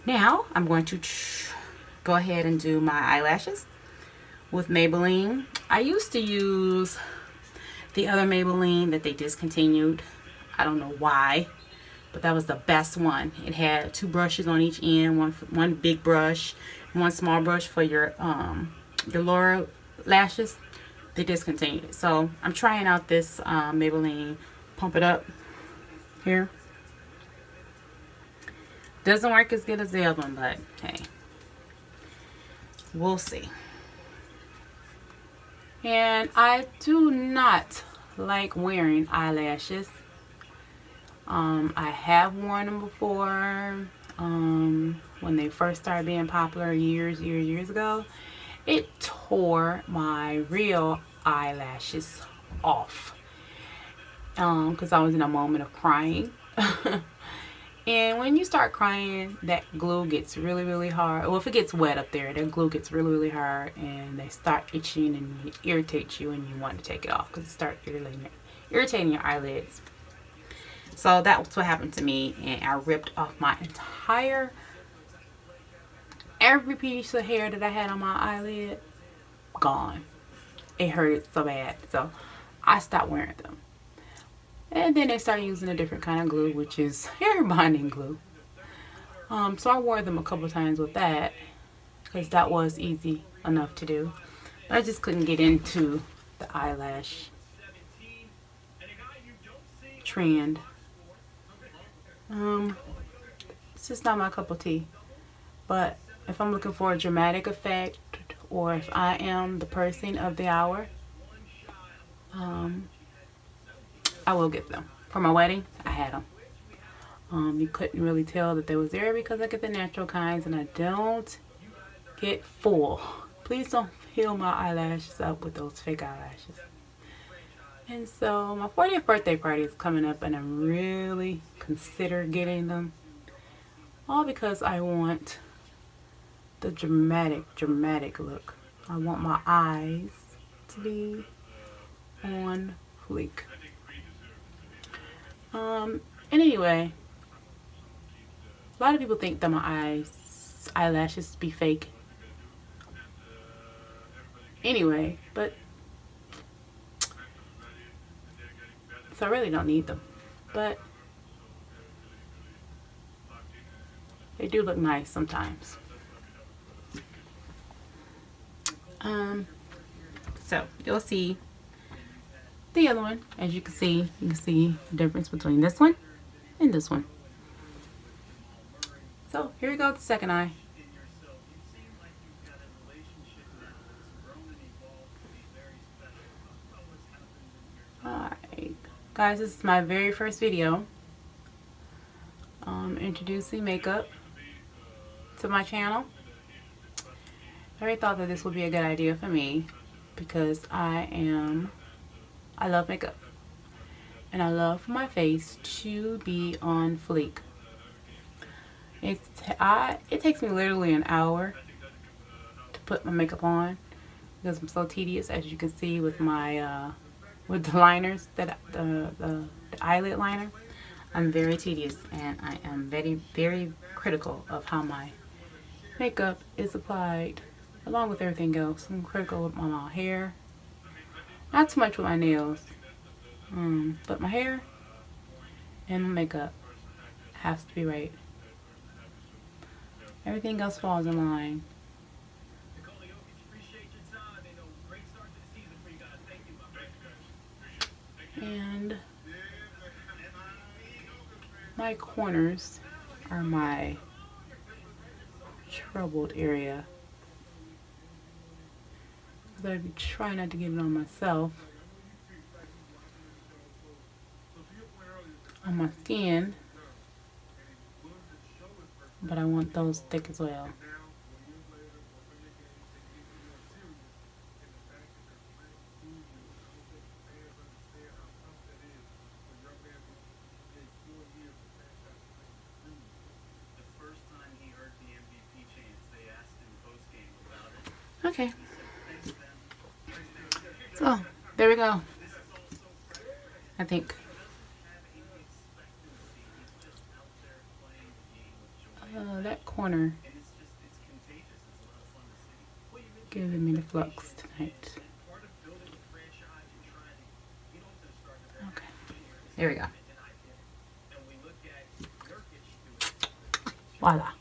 Now I'm going to go ahead and do my eyelashes with Maybelline. I used to use the other Maybelline that they discontinued. I don't know why, but that was the best one. It had two brushes on each end, one big brush, one small brush for your lower lashes. They discontinued it, so I'm trying out this Maybelline Pump It Up here. Doesn't work as good as the other one, but hey, we'll see. And I do not like wearing eyelashes. I have worn them before. When they first started being popular years ago, it tore my real eyelashes off. Because I was in a moment of crying. And when you start crying, that glue gets really hard. Well, if it gets wet up there, that glue gets really hard, and they start itching and it irritates you, and you want to take it off because it starts irritating your eyelids. So that's what happened to me, and I ripped off my every piece of hair that I had on my eyelid, gone. It hurted so bad, so I stopped wearing them. And then they started using a different kind of glue, which is hair bonding glue. So I wore them a couple times with that, because that was easy enough to do. But I just couldn't get into the eyelash trend. It's just not my cup of tea. But if I'm looking for a dramatic effect, or if I am the person of the hour, I will get them. For my wedding, I had them. You couldn't really tell that they was there because I get the natural kinds and I don't get full. Please don't fill my eyelashes up with those fake eyelashes. And so my 40th birthday party is coming up, and I'm really consider getting them. All because I want the dramatic look. I want my eyes to be on fleek. And anyway, a lot of people think that my eyelashes be fake. Anyway, but so I really don't need them. But they do look nice sometimes. So you'll see the other one. As you can see the difference between this one and this one. So here we go with the second eye. Alright, guys, this is my very first video introducing makeup to my channel. I really thought that this would be a good idea for me because I love makeup, and I love for my face to be on fleek. It takes me literally an hour to put my makeup on because I'm so tedious, as you can see with my with the liners, that the eyelid liner. I'm very tedious, and I am very critical of how my makeup is applied, along with everything else. I'm critical with my hair, not too much with my nails, but my hair and my makeup has to be right. Everything else falls in line. And my corners are my troubled area. I try not to get it on myself. On my skin. But I want those thick as well. Okay. So, there we go. I think. that corner giving me the flux tonight. Okay, there we go. Voila.